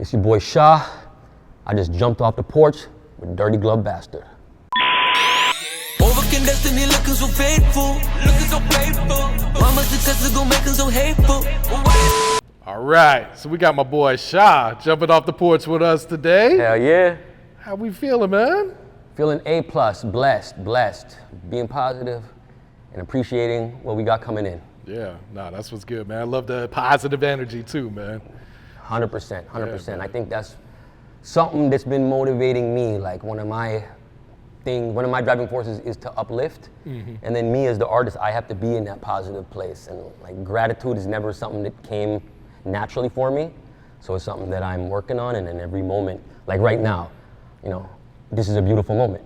It's your boy Shah. I just jumped off the porch with Dirty Glove Bastard. Overcame destiny looking so faithful, looking so faithful. Mama success is gonna make them so hateful. All right, so we got my boy Shah jumping off the porch with us today. Hell yeah. How we feeling, man? Feeling A+, blessed, being positive and appreciating what we got coming in. Yeah, nah, that's what's good, man. I love the positive energy too, man. 100%. Yeah, I think that's something that's been motivating me. Like one of my driving forces is to uplift. Mm-hmm. And then me as the artist, I have to be in that positive place. And like gratitude is never something that came naturally for me. So it's something that I'm working on, and in every moment, like right now, you know, this is a beautiful moment.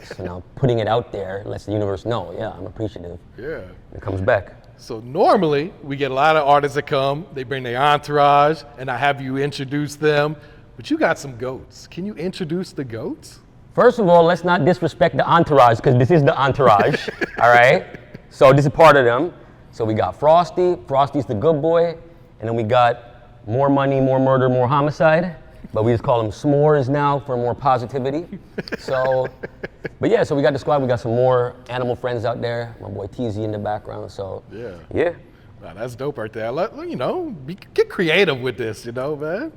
So now putting it out there lets the universe know, yeah, I'm appreciative. Yeah. It comes back. So normally we get a lot of artists that come, they bring their entourage, and I have you introduce them, but you got some goats. Can you introduce the goats? First of all, let's not disrespect the entourage, because this is the entourage, all right? So this is part of them. So we got Frosty, Frosty's the good boy, and then we got More Money, More Murder, More Homicide, but we just call him S'mores now for more positivity. So, but yeah, so we got the squad, we got some more animal friends out there, my boy TZ in the background, so yeah. Wow, that's dope right there. You know, get creative with this, you know, man.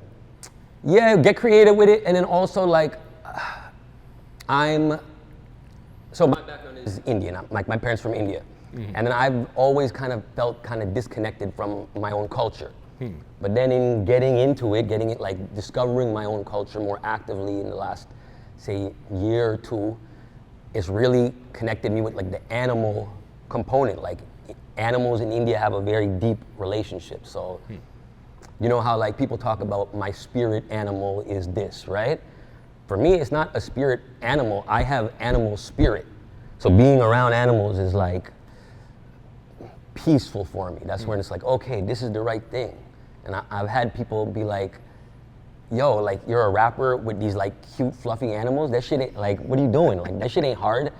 Yeah, get creative with it, and then also like, so my background is Indian, like my parents from India. Mm-hmm. And then I've always kind of felt kind of disconnected from my own culture. But then in getting it, like discovering my own culture more actively in the last, say, year or two, it's really connected me with like the animal component. Like animals in India have a very deep relationship. So, you know how like people talk about my spirit animal is this, right? For me, it's not a spirit animal. I have animal spirit. So being around animals is like peaceful for me. That's when it's like, okay, this is the right thing. And I've had people be like, yo, like you're a rapper with these like cute, fluffy animals? That shit ain't, like, what are you doing? Like that shit ain't hard.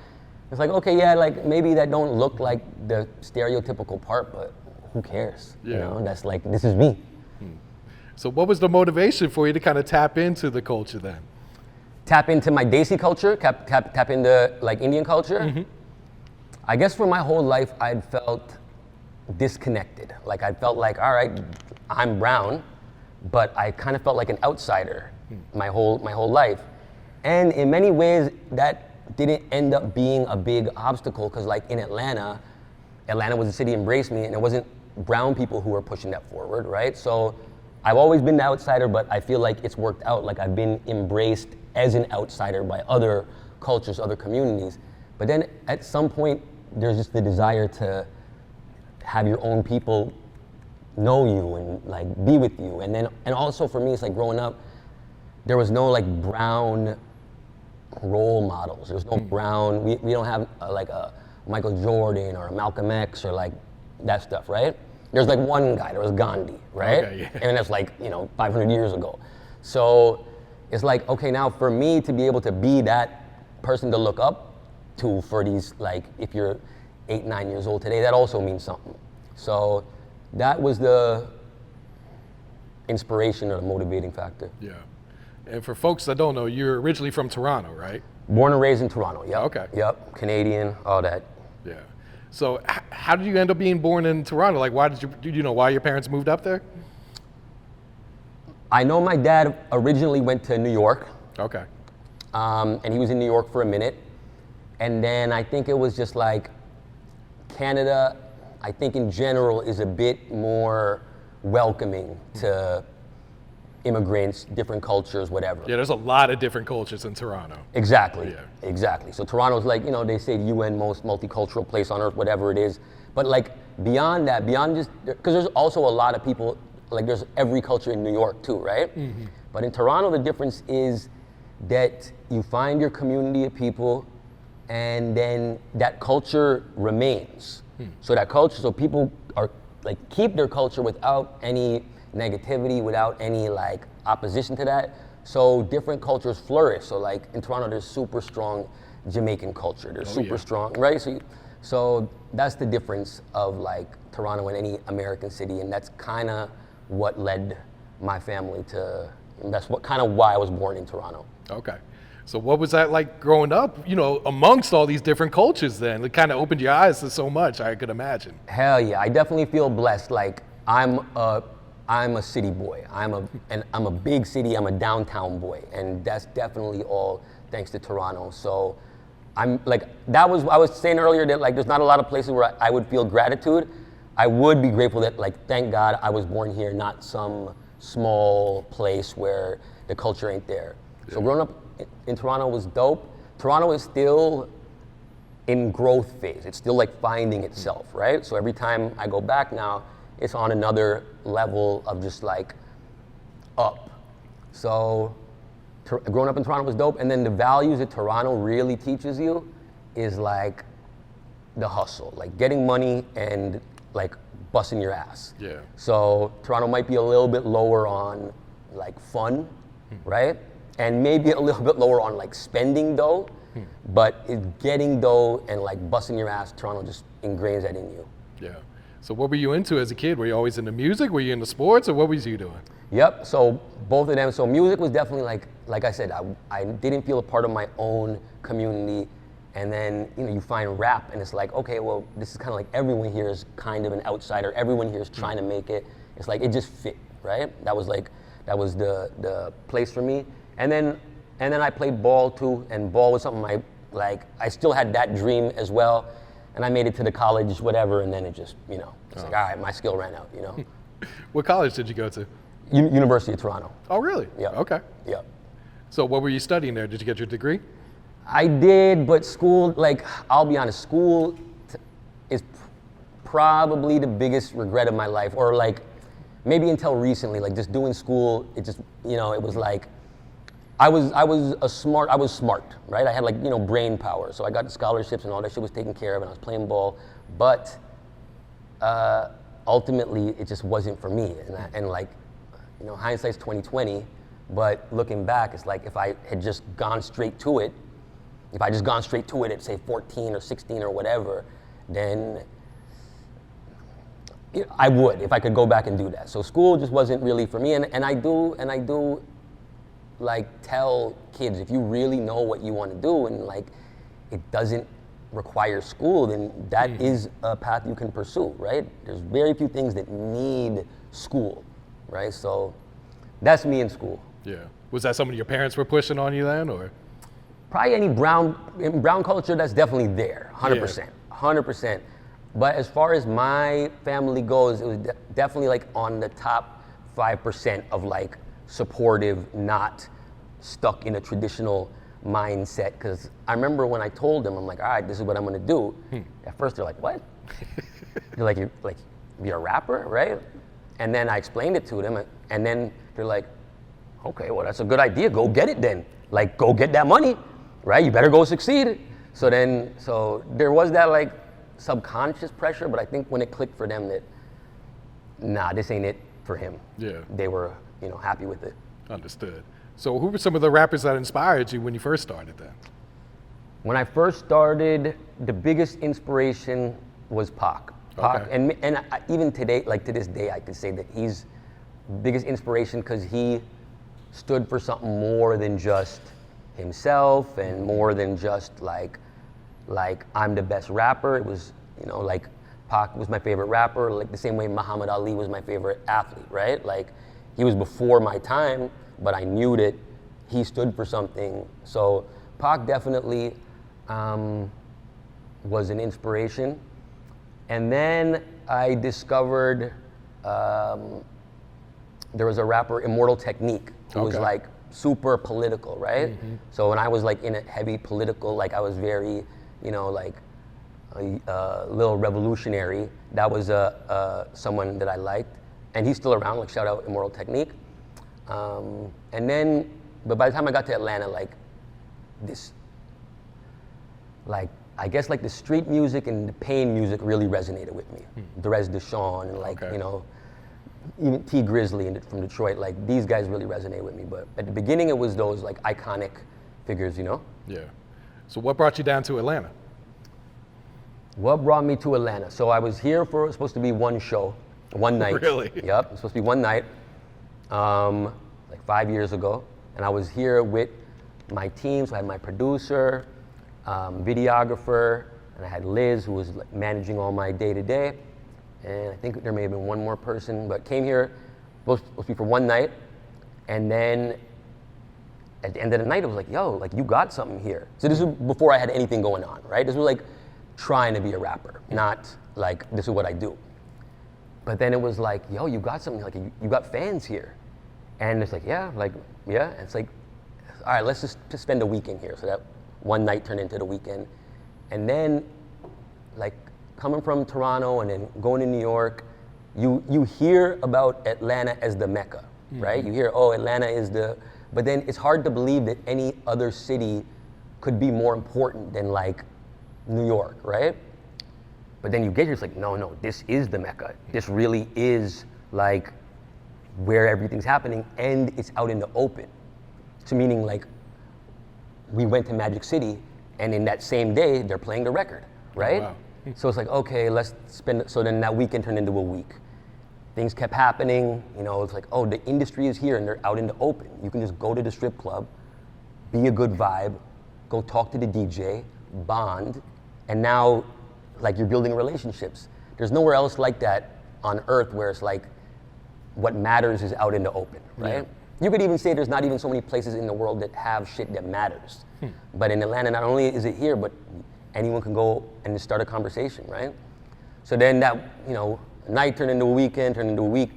It's like, okay, yeah, like maybe that don't look like the stereotypical part, but who cares? Yeah. You know, that's like, this is me. So what was the motivation for you to kind of tap into the culture then? Tap into my Desi culture, tap into like Indian culture. Mm-hmm. I guess for my whole life, I'd felt disconnected. Like I felt like, all right, I'm brown, but I kind of felt like an outsider my whole life. And in many ways, that didn't end up being a big obstacle, because like in Atlanta was a city that embraced me, and it wasn't brown people who were pushing that forward, right? So I've always been the outsider, but I feel like it's worked out. Like I've been embraced as an outsider by other cultures, other communities. But then at some point, there's just the desire to have your own people know you and like be with you. And also for me, it's like growing up, there was no like brown role models. There's no brown, we don't have like a Michael Jordan or a Malcolm X or like that stuff, right? There's like one guy, there was Gandhi, right? Okay, yeah. And that's like, 500 years ago. So it's like, okay, now for me to be able to be that person to look up to for these, like if you're 8, 9 years old today, that also means something. So that was the inspiration or the motivating factor. Yeah. And for folks that don't know, you're originally from Toronto, right? Born and raised in Toronto, yep. Okay. Yep, Canadian, all that. Yeah. So how did you end up being born in Toronto? Like did you know why your parents moved up there? I know my dad originally went to New York. Okay. And he was in New York for a minute. And then I think it was just like Canada, I think in general, is a bit more welcoming to immigrants, different cultures, whatever. Yeah, there's a lot of different cultures in Toronto. Exactly, yeah. Exactly. So Toronto's like, they say the UN most multicultural place on earth, whatever it is. But like beyond that, beyond just, because there's also a lot of people, like there's every culture in New York too, right? Mm-hmm. But in Toronto, the difference is that you find your community of people, and then that culture remains. So that culture, so people are like keep their culture without any negativity, without any like opposition to that. So different cultures flourish. So like in Toronto, there's super strong Jamaican culture. There's super strong, right? So that's the difference of like Toronto and any American city, and that's kind of what led my family to And that's what kind of why I was born in Toronto. Okay. So what was that like growing up, amongst all these different cultures then? It kind of opened your eyes to so much, I could imagine. Hell yeah, I definitely feel blessed. Like I'm a city boy. I'm a big city, I'm a downtown boy. And that's definitely all thanks to Toronto. So I'm like, I was saying earlier that like there's not a lot of places where I would feel gratitude. I would be grateful that like, thank God I was born here, not some small place where the culture ain't there. So growing up in Toronto was dope. Toronto is still in growth phase. It's still like finding itself, right? So every time I go back now, it's on another level of just like up. So growing up in Toronto was dope. And then the values that Toronto really teaches you is like the hustle, like getting money and like busting your ass. Yeah. So Toronto might be a little bit lower on like fun, right? And maybe a little bit lower on like spending dough, but getting dough and like busting your ass, Toronto just ingrains that in you. Yeah. So what were you into as a kid? Were you always into music? Were you into sports, or what was you doing? Yep, so both of them. So music was definitely like I said, I didn't feel a part of my own community. And then, you find rap and it's like, okay, well, this is kind of like everyone here is kind of an outsider. Everyone here is trying to make it. It's like, it just fit, right? That was the place for me. And then I played ball too, and ball was something I still had that dream as well. And I made it to the college, whatever, and then it just, it's like, all right, my skill ran out, What college did you go to? University of Toronto. Oh, really? Yeah. Okay. Yeah. So what were you studying there? Did you get your degree? I did, but school, I'll be honest, school is probably the biggest regret of my life, or maybe until recently, just doing school, it just, it was like, I was smart, right? I had brain power, so I got scholarships and all that shit was taken care of, and I was playing ball, but ultimately it just wasn't for me, and hindsight's 20/20, but looking back, it's like if I had just gone straight to it, at say 14 or 16 or whatever, then I would, if I could go back and do that. So school just wasn't really for me, and I do tell kids, if you really know what you want to do and it doesn't require school, then that is a path you can pursue, right? There's very few things that need school, right? So that's me in school. Yeah. Was that something your parents were pushing on you then, or? Probably in brown culture, that's definitely there, 100%, 100%. But as far as my family goes, it was definitely on the top 5% of supportive, not stuck in a traditional mindset. Because I remember when I told them, I'm like, all right, this is what I'm gonna do. At first they're like, what? You're you're a rapper, right? And then I explained it to them, and then they're like, okay, well, that's a good idea. Go get it then. Go get that money, right? You better go succeed. So there was that subconscious pressure, but I think when it clicked for them that, nah, this ain't it for him. Yeah. They were, happy with it. Understood. So who were some of the rappers that inspired you when you first started then? When I first started, the biggest inspiration was Pac. Pac, Okay. and even today, to this day, I could say that he's biggest inspiration because he stood for something more than just himself and more than just I'm the best rapper. It was, Pac was my favorite rapper, the same way Muhammad Ali was my favorite athlete, right? He was before my time, but I knew that he stood for something. So Pac definitely was an inspiration. And then I discovered there was a rapper, Immortal Technique, who was super political, right? Mm-hmm. So when I was in a heavy political, I was very, a little revolutionary. That was someone that I liked, and he's still around. Shout out Immortal Technique. And then, but by the time I got to Atlanta, I guess the street music and the pain music really resonated with me. Derez Deshawn and even T Grizzly from Detroit, these guys really resonate with me. But at the beginning, it was those iconic figures, Yeah. So what brought you down to Atlanta? What brought me to Atlanta? So I was here for, it was supposed to be one show, one night. Really? Yep, it was supposed to be one night. like 5 years ago, and I was here with my team. So I had my producer, videographer, and I had Liz, who was like managing all my day-to-day. And I think there may have been one more person, but came here, supposed to be for one night. And then at the end of the night, it was like, yo, like you got something here. So this was before I had anything going on, right? This was like trying to be a rapper, not like this is what I do. But then it was like, yo, you got something, like you got fans here. And it's like, yeah. And it's like, all right, let's just spend a weekend here. So that one night turned into the weekend. And then like coming from Toronto and then going to New York, you hear about Atlanta as the Mecca, right? You hear, oh, Atlanta is but then it's hard to believe that any other city could be more important than like New York, right? But then you get here, it's like, no, this is the Mecca. This really is like where everything's happening, and it's out in the open. So meaning like, we went to Magic City, and in that same day, they're playing the record, right? Oh, wow. So it's like, okay, let's spend, so then that weekend turned into a week. Things kept happening, it's like, oh, the industry is here and they're out in the open. You can just go to the strip club, be a good vibe, go talk to the DJ, bond, and now like you're building relationships. There's nowhere else like that on earth where it's like, what matters is out in the open, right? Yeah. You could even say there's not even so many places in the world that have shit that matters. But in Atlanta, not only is it here, but anyone can go and just start a conversation, right? So then that, night turned into a weekend, turned into a week,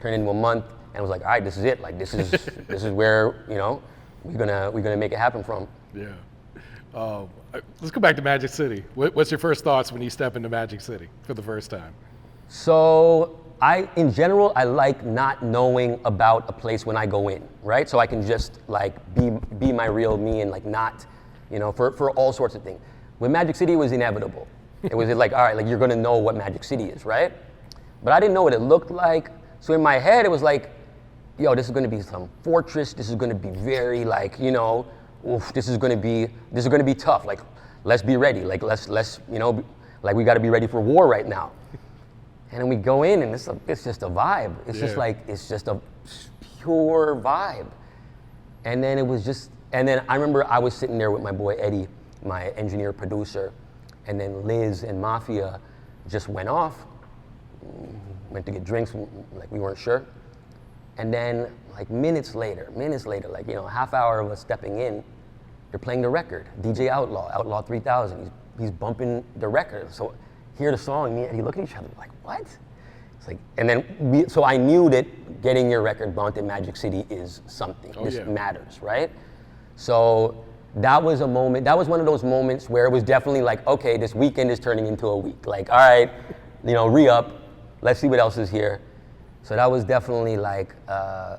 turned into a month, and it was like, all right, this is it. Like this is this is where we're gonna make it happen from. Yeah. Let's go back to Magic City. What's your first thoughts when you step into Magic City for the first time? So in general, I like not knowing about a place when I go in, right? So I can just like be my real me and like not, for all sorts of things. With Magic City, it was inevitable. It was like, all right, like you're gonna know what Magic City is, right? But I didn't know what it looked like. So in my head, it was like, yo, this is gonna be some fortress. This is gonna be very like, this is gonna be tough. Like, let's be ready. Like, let's like we gotta be ready for war right now. And then we go in and it's just a vibe. It's just like, it's just a pure vibe. And then I remember I was sitting there with my boy Eddie, my engineer producer, and then Liz and Mafia just went off, went to get drinks, like we weren't sure. And then like minutes later, like, half hour of us stepping in, they're playing the record, DJ Outlaw 3000. He's bumping the record. So hear the song, me and Eddie look at each other like, what? It's like, and then so I knew that getting your record bumped in Magic City is something. This matters, right? So that was a moment, that was one of those moments where it was definitely like, okay, this weekend is turning into a week. Like, all right, re-up, let's see what else is here. So that was definitely like a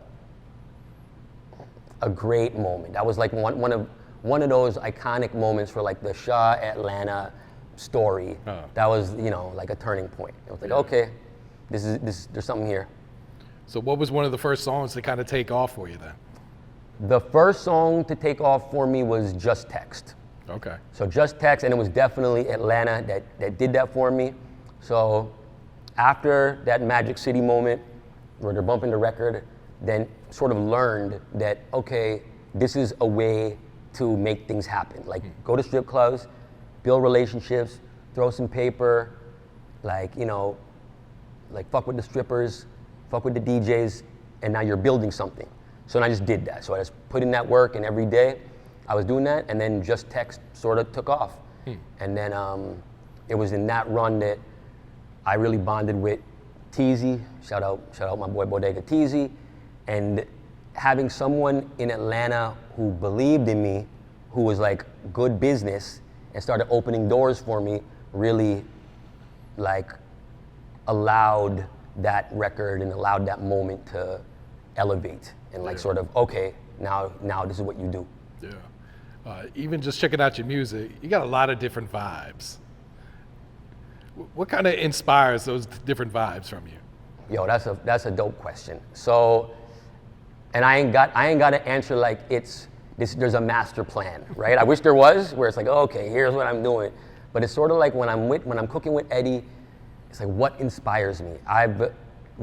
great moment. That was like one of those iconic moments for like the Shah Atlanta story. That was, like a turning point. It was like, okay, there's something here. So what was one of the first songs to kind of take off for you then? The first song to take off for me was Just Text. Okay. So Just Text, and it was definitely Atlanta that did that for me. So after that Magic City moment where they're bumping the record, then sort of learned that, okay, this is a way to make things happen. Like go to strip clubs, build relationships, throw some paper, like fuck with the strippers, fuck with the DJs, and now you're building something. So then I just did that. So I just put in that work, and every day I was doing that, and then Just Text sort of took off. And then it was in that run that I really bonded with Teezy. Shout out my boy Bodega Teezy. And having someone in Atlanta who believed in me, who was like good business, and started opening doors for me, really like allowed that record and allowed that moment to elevate and like sort of, okay, now this is what you do. Yeah. Even just checking out your music, you got a lot of different vibes. What kind of inspires those different vibes from you? Yo, that's a dope question. So, and I ain't got to answer like there's a master plan, right? I wish there was, where it's like, okay, here's what I'm doing. But it's sort of like when I'm cooking with Eddie, it's like, what inspires me?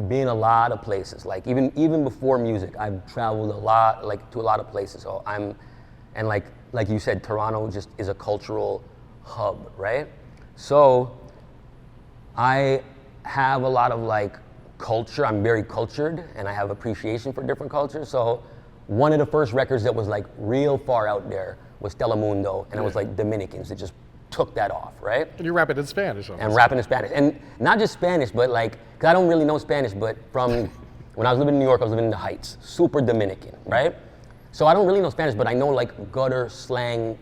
been a lot of places. Like even before music, I've traveled a lot, like to a lot of places. So and like you said, Toronto just is a cultural hub, right? So I have a lot of like culture. I'm very cultured, and I have appreciation for different cultures. So one of the first records that was like real far out there was Telemundo, and it was like Dominicans that just took that off, right? And you're rapping in Spanish. And rapping in Spanish. And not just Spanish, but like, because I don't really know Spanish, but from when I was living in New York, I was living in the Heights, super Dominican, right? So I don't really know Spanish, but I know like gutter slang,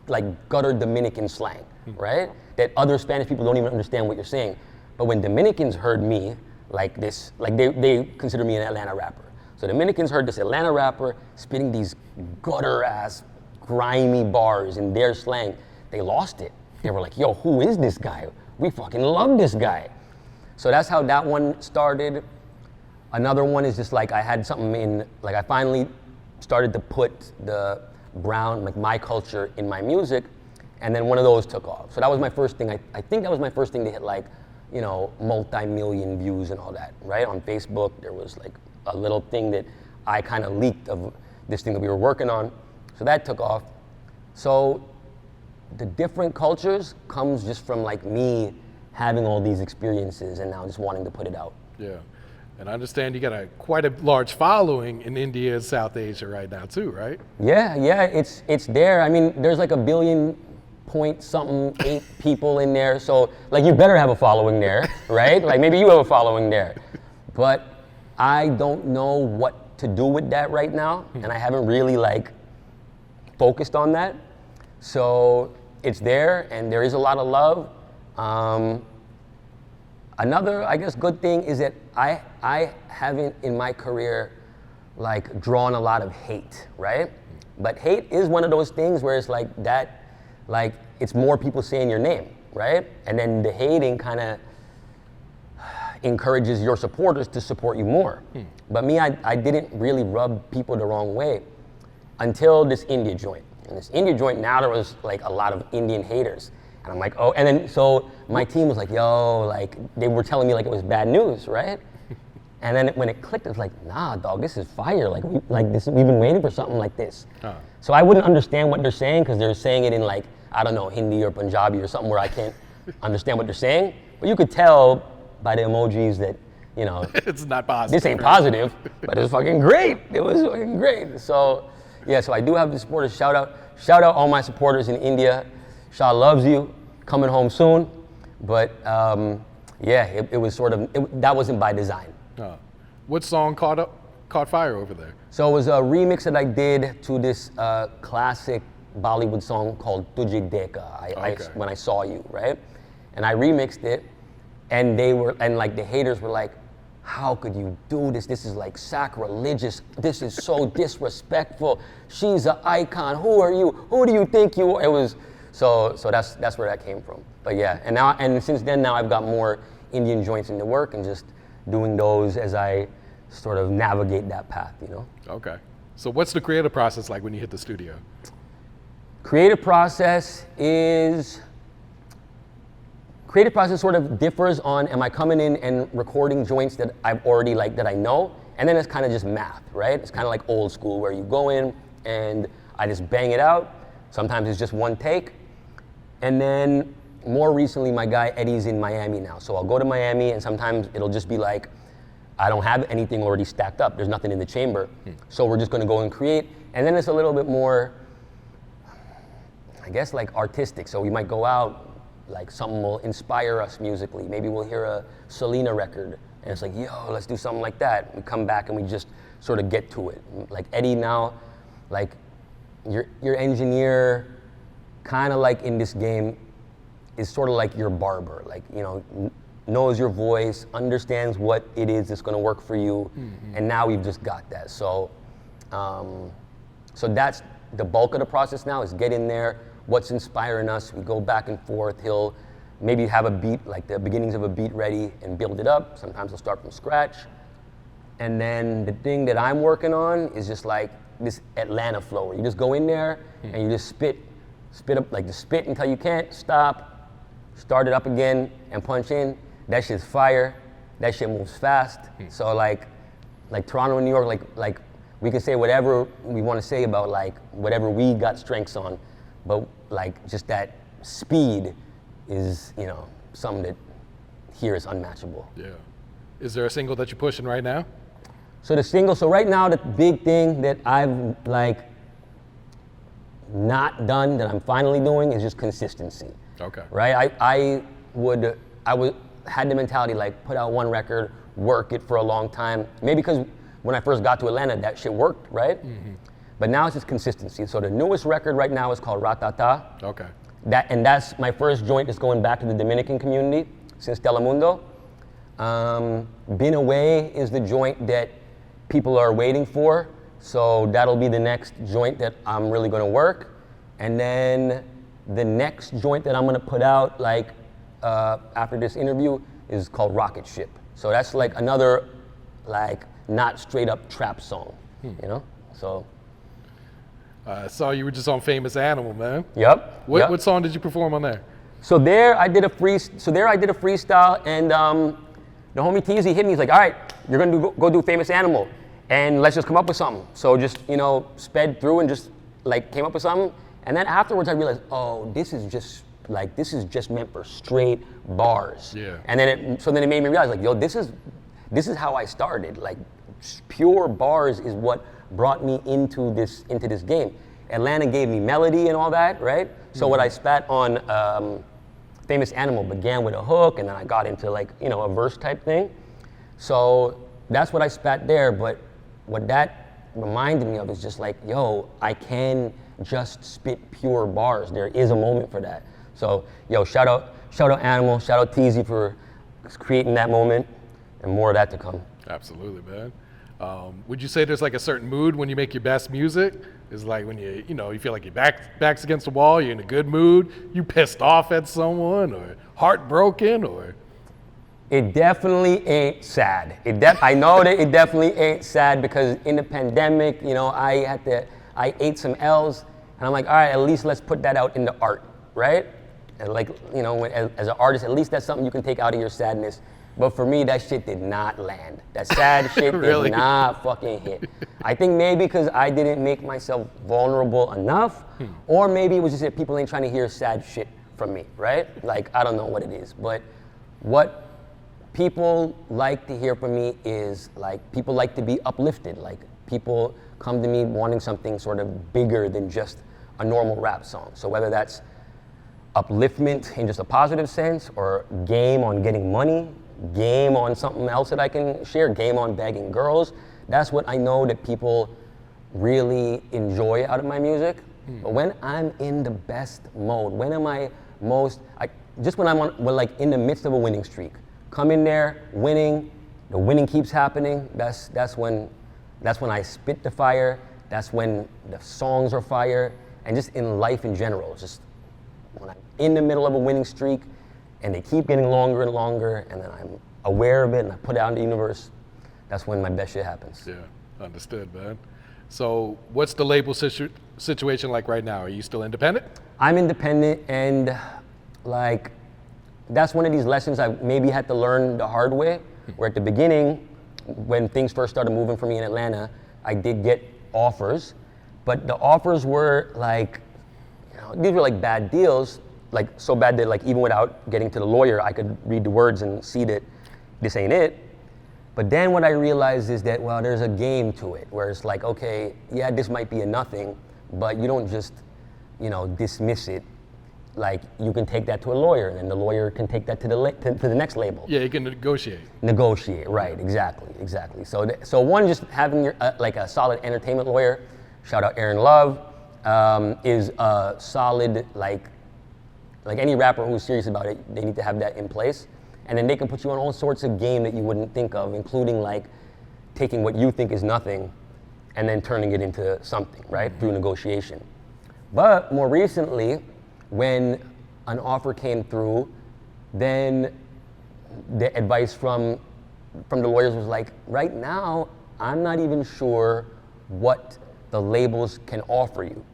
like gutter Dominican slang, right? That other Spanish people don't even understand what you're saying. But when Dominicans heard me like this, like they consider me an Atlanta rapper. So Dominicans heard this Atlanta rapper spitting these gutter ass, grimy bars in their slang. They lost it. They were like, yo, who is this guy? We fucking love this guy. So that's how that one started. Another one is just like I had something in, like I finally started to put the brown, like my culture in my music, and then one of those took off. So that was my first thing. I think that was my first thing to hit like, you know, multi-million views and all that, right? On Facebook, there was like a little thing that I kind of leaked of this thing that we were working on. So that took off. So the different cultures comes just from like me having all these experiences and now just wanting to put it out. Yeah, and I understand you got quite a large following in India and South Asia right now too, right? Yeah, it's there. I mean, there's like 1 billion point something 8 people in there, so like you better have a following there, right? Like maybe you have a following there, but I don't know what to do with that right now, and I haven't really like focused on that. So it's there, and there is a lot of love. Another, I guess, good thing is that I haven't in my career like drawn a lot of hate, right? But hate is one of those things where it's like that, like it's more people saying your name, right? And then the hating kind of encourages your supporters to support you more. But me, I didn't really rub people the wrong way until this India joint. And this India joint, now there was like a lot of Indian haters. And I'm like, oh, and then so my team was like, yo, like they were telling me like it was bad news, right? And then when it clicked, it was like, nah, dog, this is fire. Like we've been waiting for something like this. So I wouldn't understand what they're saying because they're saying it in like, I don't know, Hindi or Punjabi or something where I can't understand what they're saying. But you could tell by the emojis that, you know, it's not positive. This ain't positive, but it's fucking great. It was fucking great. So yeah, so I do have the supporters. Shout out all my supporters in India. Shah loves you, coming home soon. But yeah, it was sort of, that wasn't by design. What song caught fire over there? So it was a remix that I did to this classic Bollywood song called Tujhe Dekha, When I Saw You, right? And I remixed it, and like the haters were like, how could you do this? This is like sacrilegious. This is so disrespectful. She's an icon. Who are you? Who do you think you are? It was, so that's where that came from. But yeah, and since then now I've got more Indian joints in the work and just doing those as I sort of navigate that path, you know? Okay. So what's the creative process like when you hit the studio? Creative process sort of differs on, am I coming in and recording joints that I've already like, that I know? And then it's kind of just math, right? It's kind of like old school where you go in and I just bang it out. Sometimes it's just one take. And then more recently, my guy Eddie's in Miami now. So I'll go to Miami and sometimes it'll just be like, I don't have anything already stacked up. There's nothing in the chamber. So we're just gonna go and create. And then it's a little bit more, I guess like artistic. So we might go out, like something will inspire us musically. Maybe we'll hear a Selena record and it's like, yo, let's do something like that. We come back and we just sort of get to it. Like Eddie now, like your engineer, kind of like in this game, is sort of like your barber. Like, you know, knows your voice, understands what it is that's gonna work for you. And now we've just got that. So, so that's the bulk of the process now, is get in there, what's inspiring us, we go back and forth. He'll maybe have a beat, like the beginnings of a beat ready and build it up. Sometimes he'll start from scratch. And then the thing that I'm working on is just like this Atlanta flow, where you just go in there and you just spit up, like just spit until you can't stop, start it up again and punch in. That shit's fire. that shit moves fast. So like Toronto and New York, like we can say whatever we want to say about like whatever we got strengths on, but like just that speed is, you know, something that here is unmatchable. Yeah. Is there a single that you're pushing right now? So the single, so right now the big thing that I've like not done that I'm finally doing is just consistency. Okay. Right? I had the mentality like put out one record, work it for a long time. Maybe because when I first got to Atlanta, that shit worked, right? Mm-hmm. But now it's just consistency. So the newest record right now is called Ratata. Okay. That's my first joint that's going back to the Dominican community since Telemundo. Been Away is the joint that people are waiting for. So that'll be the next joint that I'm really gonna work. And then the next joint that I'm gonna put out like after this interview is called Rocket Ship. So that's like another like not straight up trap song, you know? So. I saw you were just on Famous Animal, man. Yep. What song did you perform on there? So there I did a freestyle, and the homie Teasy hit me. He's like, all right, you're gonna go do Famous Animal, and let's just come up with something. So just, you know, sped through and just like came up with something. And then afterwards I realized, oh, this is just meant for straight bars. Yeah. And then it made me realize like, yo, this is how I started. Like pure bars is what brought me into this game. Atlanta gave me melody and all that, right? So what I spat on Famous Animal began with a hook, and then I got into like, you know, a verse type thing. So that's what I spat there, but what that reminded me of is just like, yo, I can just spit pure bars. There is a moment for that. So, yo, shout out Animal, shout out Teasy for creating that moment, and more of that to come. Absolutely, man. Would you say there's like a certain mood when you make your best music? Is like when you feel like your back's against the wall, you're in a good mood, you pissed off at someone, or heartbroken, or? It definitely ain't sad. I know that it definitely ain't sad because in the pandemic, you know, I ate some L's, and I'm like, all right, at least let's put that out into art, right? And like, you know, as an artist, at least that's something you can take out of your sadness. But for me, that shit did not land. That sad shit Really? did not fucking hit. I think maybe because I didn't make myself vulnerable enough, or maybe it was just that people ain't trying to hear sad shit from me, right? Like, I don't know what it is. But what people like to hear from me is, like, people like to be uplifted. Like, people come to me wanting something sort of bigger than just a normal rap song. So whether that's upliftment in just a positive sense, or game on getting money, game on something else that I can share, game on bagging girls. That's what I know that people really enjoy out of my music. But when I'm in the best mode, when am I just when I'm like in the midst of a winning streak, come in there, winning, the winning keeps happening, that's when I spit the fire, that's when the songs are fire, and just in life in general, just when I'm in the middle of a winning streak, and they keep getting longer and longer, and then I'm aware of it and I put it out in the universe, that's when my best shit happens. Yeah, understood, man. So what's the label situation like right now? Are you still independent? I'm independent, and like, that's one of these lessons I maybe had to learn the hard way, where at the beginning, when things first started moving for me in Atlanta, I did get offers, but the offers were like, you know, these were like bad deals, like so bad that like even without getting to the lawyer, I could read the words and see that this ain't it. But then what I realized is that, well, there's a game to it, where it's like, okay, yeah, this might be a nothing, but you don't just, you know, dismiss it. Like, you can take that to a lawyer, and then the lawyer can take that to the next label. Yeah, you can negotiate. Negotiate, right? Exactly. So one, just having your like a solid entertainment lawyer, shout out Aaron Love, is a solid like any rapper who's serious about it, they need to have that in place. And then they can put you on all sorts of game that you wouldn't think of, including like taking what you think is nothing and then turning it into something, right? Through negotiation. But more recently, when an offer came through, then the advice from the lawyers was like, right now, I'm not even sure what the labels can offer you.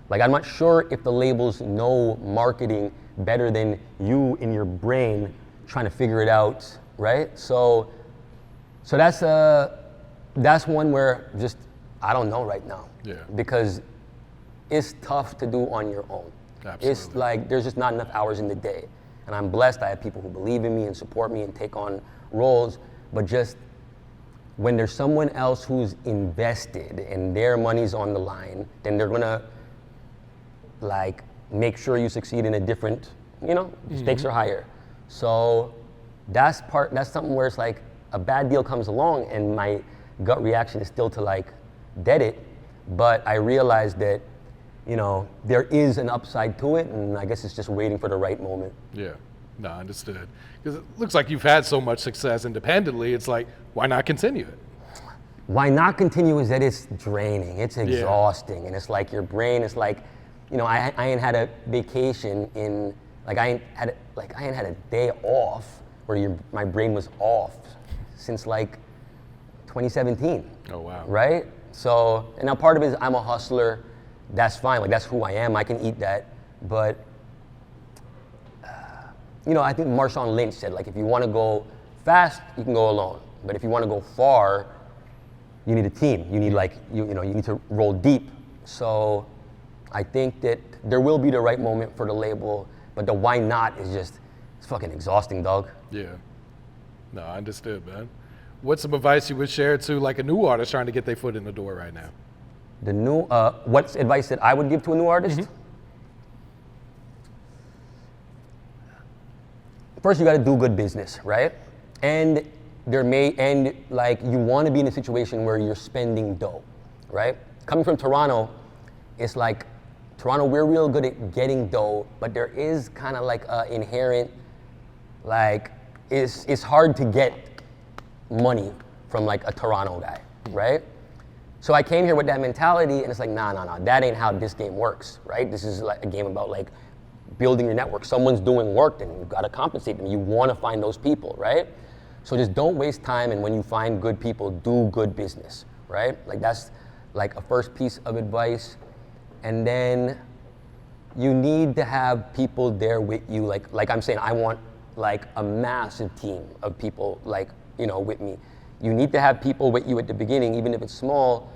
Like, I'm not sure if the labels know marketing better than you in your brain trying to figure it out, right? So So that's one where just I don't know right now. Yeah. Because it's tough to do on your own. Absolutely. It's like there's just not enough hours in the day. And I'm blessed I have people who believe in me and support me and take on roles, but just when there's someone else who's invested and their money's on the line, then they're gonna like make sure you succeed in a different, stakes are higher. So that's something where it's like a bad deal comes along and my gut reaction is still to like dead it, but I realize that, there is an upside to it, and I guess it's just waiting for the right moment. Yeah, no, understood. Because it looks like you've had so much success independently, it's like, why not continue it? Why not continue is that it's draining, it's exhausting, and it's like your brain is like, I ain't had a vacation in, I ain't had a day off where my brain was off since like 2017. Oh, wow. Right? So, and now part of it is I'm a hustler. That's fine. Like, that's who I am. I can eat that. But, I think Marshawn Lynch said, like, if you want to go fast, you can go alone. But if you want to go far, you need a team. You need, you need to roll deep. So I think that there will be the right moment for the label, but the why not is just, it's fucking exhausting, dog. Yeah. No, I understood, man. What's some advice you would share to like a new artist trying to get their foot in the door right now? What's advice that I would give to a new artist? Mm-hmm. First, you got to do good business, right? And you want to be in a situation where you're spending dough, right? Coming from Toronto, it's like Toronto, we're real good at getting dough, but there is kind of like an inherent, it's hard to get money from like a Toronto guy, right? So I came here with that mentality, and it's like, nah, that ain't how this game works, right? This is like a game about like building your network. Someone's doing work, then you've got to compensate them. You want to find those people, right? So just don't waste time, and when you find good people, do good business, right? Like that's like a first piece of advice. And then you need to have people there with you. Like I'm saying, I want like a massive team of people with me. You need to have people with you at the beginning, even if it's small.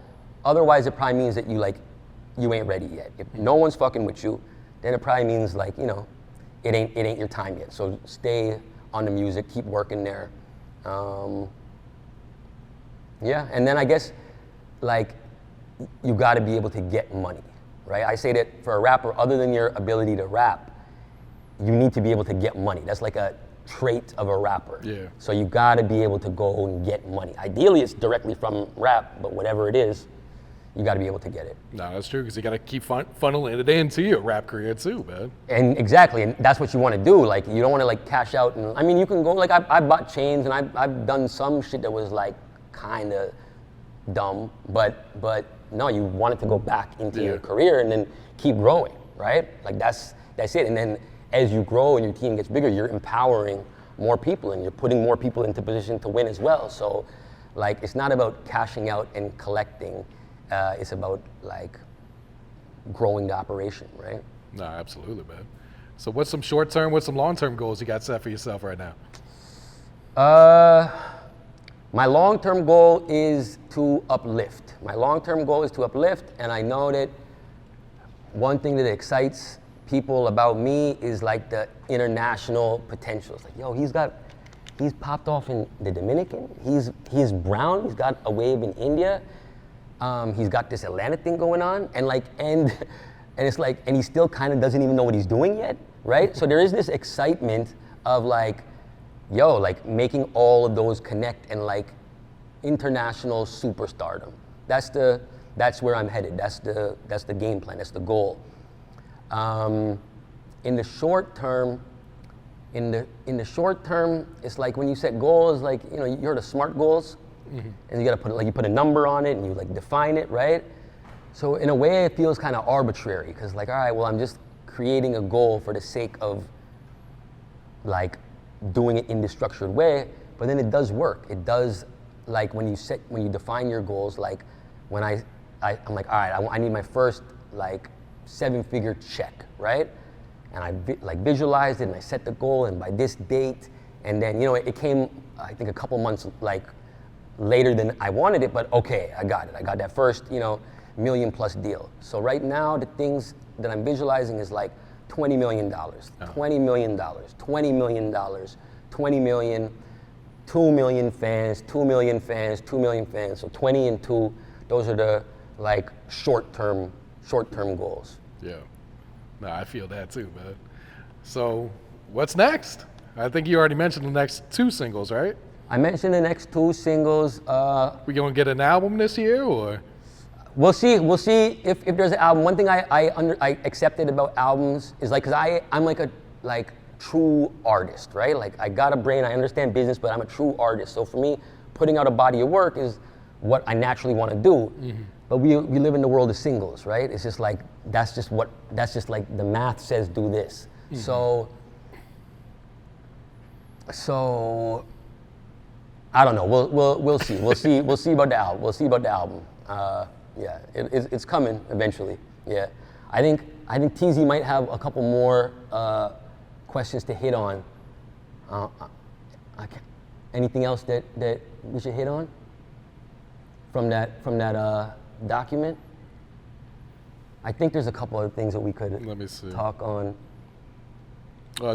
Otherwise, it probably means that you ain't ready yet. If no one's fucking with you, then it probably means it ain't your time yet. So stay on the music, keep working there. And then I guess you got to be able to get money, right? I say that for a rapper, other than your ability to rap, you need to be able to get money. That's like a trait of a rapper. Yeah. So you gotta be able to go and get money. Ideally, it's directly from rap, but whatever it is, you gotta be able to get it. No, that's true, because you gotta keep funneling it into your rap career too, man. And exactly, and that's what you wanna do. Like, you don't wanna cash out, and I mean, you can go, I bought chains, and I've done some shit that was kinda dumb, but no, you want it to go back into your career and then keep growing, right? That's it, and then as you grow and your team gets bigger, you're empowering more people and you're putting more people into position to win as well. So it's not about cashing out and collecting, it's about growing the operation, right? No, absolutely, man. So what's some short-term, what's some long-term goals you got set for yourself right now? My long-term goal is to uplift. And I know that one thing that excites people about me is the international potential. It's yo, he's popped off in the Dominican. He's brown. He's got a wave in India. He's got this Atlanta thing going on, and it's and he still kind of doesn't even know what he's doing yet, right? So there is this excitement of making all of those connect and international superstardom. That's where I'm headed. That's the game plan. That's the goal. In the short term, it's when you set goals, you heard of SMART goals, and you gotta put you put a number on it and you define it, right? So in a way, it feels kind of arbitrary because all right, well, I'm just creating a goal for the sake of doing it in this structured way, but then it does work. It does when you define your goals, when I'm all right, I need my first 7-figure check, right? And I visualized it and I set the goal and by this date, and then it came I think a couple months later than I wanted it, but okay, I got it. I got that first, million plus deal. So right now, the things that I'm visualizing is like $20 million, $20 million, $20 million, 20 million, 2 million fans, 2 million fans, 2 million fans. So 20 and 2, those are the like short-term goals. Yeah. No, I feel that too, man. So what's next? I think you already mentioned the next 2 singles, right? I mentioned the next 2 singles. We gonna get an album this year, or? We'll see. We'll see if there's an album. One thing I accepted about albums is like, cause I'm like a true artist, right? Like I got a brain, I understand business, but I'm a true artist. So for me, putting out a body of work is what I naturally want to do. Mm-hmm. But we live in the world of singles, right? It's just like that's just like the math says do this. Mm-hmm. So I don't know. We'll see. We'll see about the album. We'll see about the album. Yeah, it's coming eventually. Yeah, I think TZ might have a couple more questions to hit on. Anything else that we should hit on from that document? I think there's a couple of things that we could talk on.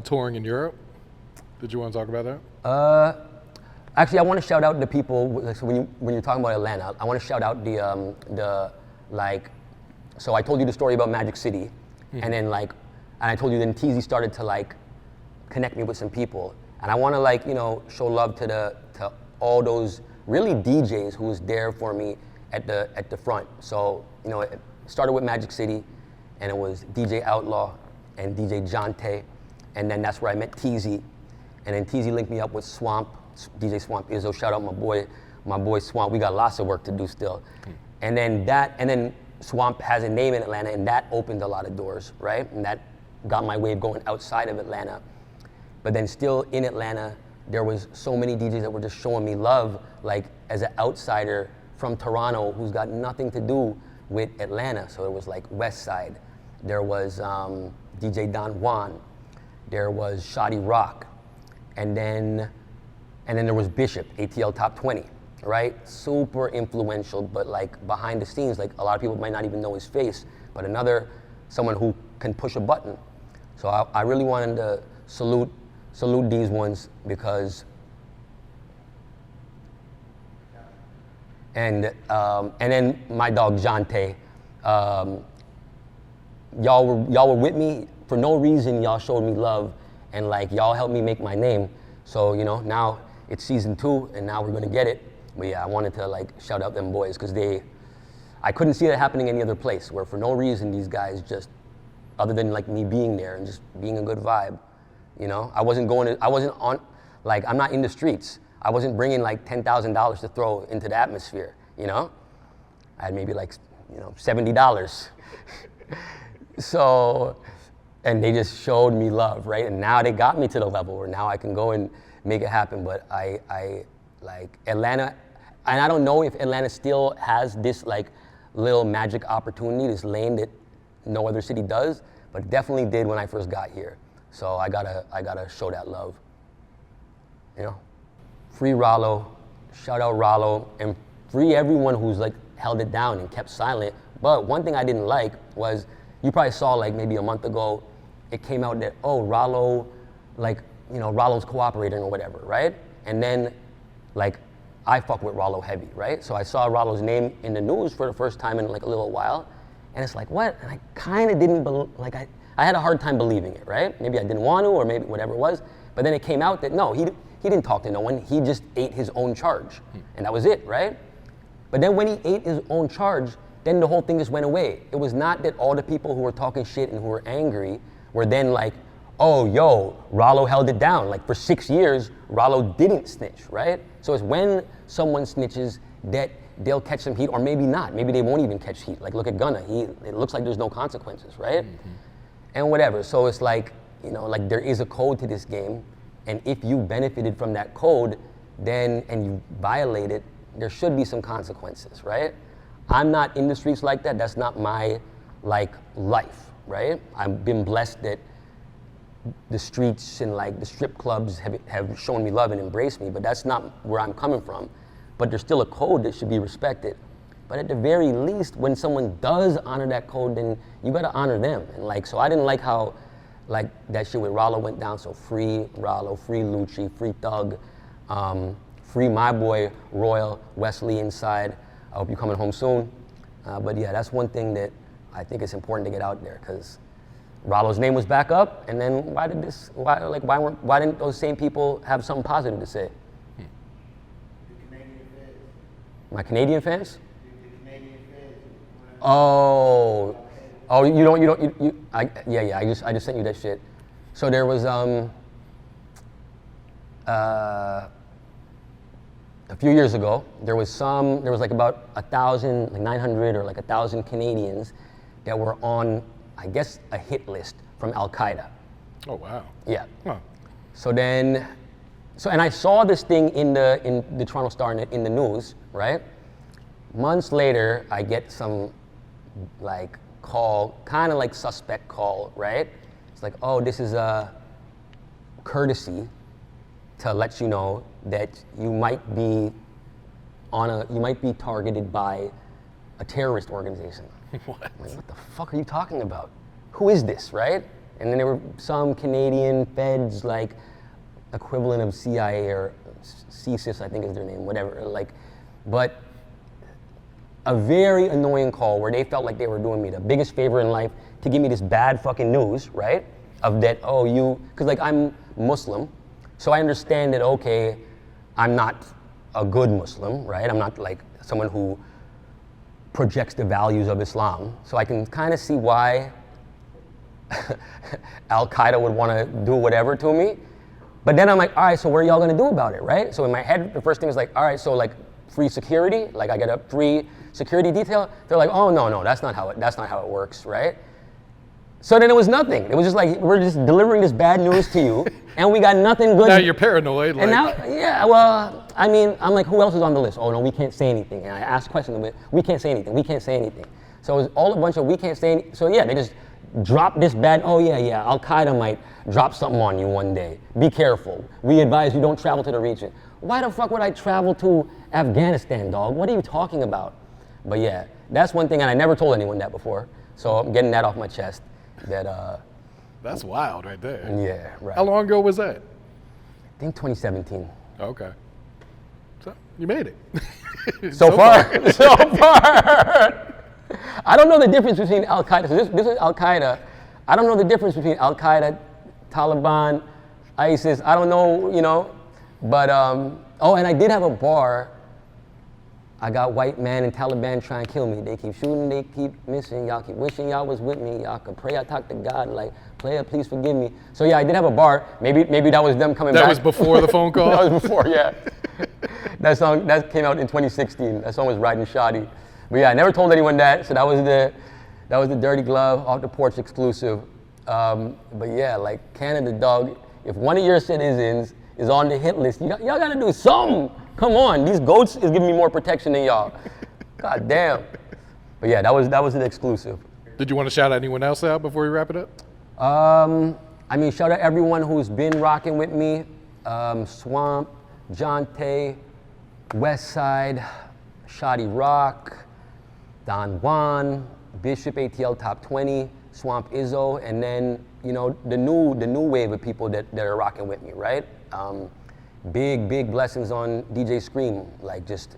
Touring in Europe. Did you want to talk about that? Actually, I want to shout out the people. So when you're talking about Atlanta, I want to shout out the So I told you the story about Magic City, mm-hmm. and then and I told you then TZ started to connect me with some people, and I want to show love to all those really DJs who was there for me at the front. So it started with Magic City, and it was DJ Outlaw and DJ Jonte, and then that's where I met TZ, and then TZ linked me up with Swamp. DJ Swamp Izzo, shout out my boy Swamp. We got lots of work to do still. And then Swamp has a name in Atlanta, and that opened a lot of doors, right? And that got my way of going outside of Atlanta. But then still in Atlanta, there was so many DJs that were just showing me love, as an outsider from Toronto who's got nothing to do with Atlanta. So it was West Side. There was DJ Don Juan. There was Shoddy Rock. And then there was Bishop, ATL Top 20, right? Super influential, but behind the scenes, a lot of people might not even know his face, but someone who can push a button. So I really wanted to salute these ones because, and then my dog Jonte, y'all were with me for no reason. Y'all showed me love, and y'all helped me make my name. So now it's season 2, and now we're gonna get it. But yeah, I wanted to shout out them boys because I couldn't see that happening any other place where for no reason these guys just, other than me being there and just being a good vibe, I wasn't on, I'm not in the streets. I wasn't bringing $10,000 to throw into the atmosphere, I had maybe $70. So, and they just showed me love, right? And now they got me to the level where now I can go and make it happen. But I Atlanta, and I don't know if Atlanta still has this little magic opportunity, this lane that no other city does, but it definitely did when I first got here. So I gotta show that love. Free Rollo, shout out Rollo, and free everyone who's held it down and kept silent. But one thing I didn't like was, you probably saw maybe a month ago, it came out that, oh, Rollo, Rollo's cooperating or whatever, right? And then, I fuck with Rollo heavy, right? So I saw Rollo's name in the news for the first time in a little while, and it's what? And I kind of didn't, I had a hard time believing it, right? Maybe I didn't want to, or maybe whatever it was, but then it came out that no, he didn't talk to no one, he just ate his own charge, and that was it, right? But then when he ate his own charge, then the whole thing just went away. It was not that all the people who were talking shit and who were angry were then oh, yo, Rollo held it down. For 6 years, Rollo didn't snitch, right? So it's when someone snitches that they'll catch some heat, or maybe not. Maybe they won't even catch heat. Look at Gunna. It looks like there's no consequences, right? Mm-hmm. And whatever. So it's there is a code to this game, and if you benefited from that code, then, and you violate it, there should be some consequences, right? I'm not in the streets like that. That's not my life, right? I've been blessed that the streets and the strip clubs have shown me love and embraced me, but that's not where I'm coming from. but there's still a code that should be respected. But at the very least, when someone does honor that code, then you gotta honor them. And like, so I didn't like how, like that shit with Rollo went down. So free Rollo, free Lucci, free Thug, free my boy Royal Wesley inside. I hope you're coming home soon. But yeah, that's one thing that I think it's important to get out there, because Rollo's name was back up, and then why didn't those same people have something positive to say? My Canadian fans? Oh, I just sent you that shit. So there was a few years ago, there was like about 1,000, like 900 or like 1,000 Canadians that were on, I guess, a hit list from Al Qaeda. Oh wow. Yeah. Huh. And I saw this thing in the Toronto Star in the news, right? Months later, I get some like call, kind of like suspect call, right? It's like, oh, this is a courtesy to let you know that you might be targeted by a terrorist organization. What? I'm like, what the fuck are you talking about? Who is this, right? And then there were some Canadian feds, like equivalent of CIA or CSIS, I think is their name, whatever. Like, but a very annoying call where they felt like they were doing me the biggest favor in life to give me this bad fucking news, right? Of that, because like I'm Muslim, so I understand that, okay, I'm not a good Muslim, right? I'm not like someone who projects the values of Islam. So I can kind of see why Al Qaeda would want to do whatever to me. But then I'm like, all right, so what are y'all gonna do about it, right? So in my head, the first thing is like, all right, so like free security, like I get a free security detail. They're like, oh no, that's not how it works, right? So then it was nothing. It was just like, we're just delivering this bad news to you, and we got nothing good. Now you're paranoid. And now, yeah, well, I mean, I'm like, who else is on the list? Oh no, we can't say anything. And I asked questions, but we can't say anything. So it was all a bunch of we can't say anything. So yeah, they just dropped this bad, oh yeah, Al Qaeda might drop something on you one day. Be careful. We advise you don't travel to the region. Why the fuck would I travel to Afghanistan, dog? What are you talking about? But yeah, that's one thing, and I never told anyone that before. So I'm getting that off my chest. That's wild right there. Yeah, right. How long ago was that? I think 2017. Okay. So you made it. So far. I don't know the difference between Al Qaeda. So this is Al Qaeda. I don't know the difference between Al Qaeda, Taliban, ISIS. I don't know, But and I did have a bar. I got white man and Taliban trying to kill me. They keep shooting, they keep missing. Y'all keep wishing y'all was with me. Y'all could pray I talk to God, like, player, please forgive me. So yeah, I did have a bar. Maybe that was them coming back. That was before the phone call? That was before, yeah. That song, that came out in 2016. That song was Riding Shoddy. But yeah, I never told anyone that. So that was the Dirty Glove off the Porch exclusive. But yeah, like Canada, dog, if one of your citizens is on the hit list, y'all gotta do something. Come on, these goats is giving me more protection than y'all. God damn. But yeah, that was an exclusive. Did you want to shout anyone else out before we wrap it up? I mean, shout out everyone who's been rocking with me. Swamp, Jonte, Westside, Shoddy Rock, Don Juan, Bishop ATL Top 20, Swamp Izzo, and then, the new wave of people that are rocking with me, right? Big blessings on DJ Scream. Like just,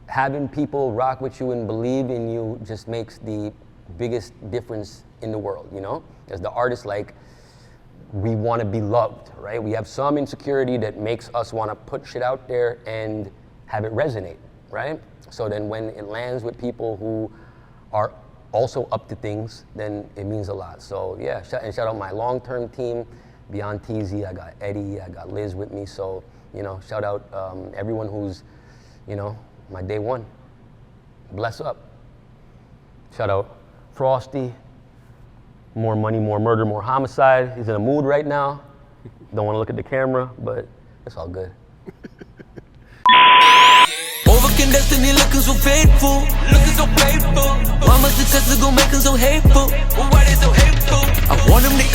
having people rock with you and believe in you just makes the biggest difference in the world, As the artist, like, we want to be loved, right? We have some insecurity that makes us want to put shit out there and have it resonate, right? So then when it lands with people who are also up to things, then it means a lot. So yeah, shout out my long-term team, Beyond TZ, I got Eddie, I got Liz with me. So, shout out everyone who's, my day one. Bless up. Shout out Frosty, More Money, More Murder, More Homicide. He's in a mood right now. Don't want to look at the camera, but it's all good. Overcame destiny looking so faithful, looking so faithful. Mama success is gonna make them so hateful. Well, why they so hateful? I want them to eat.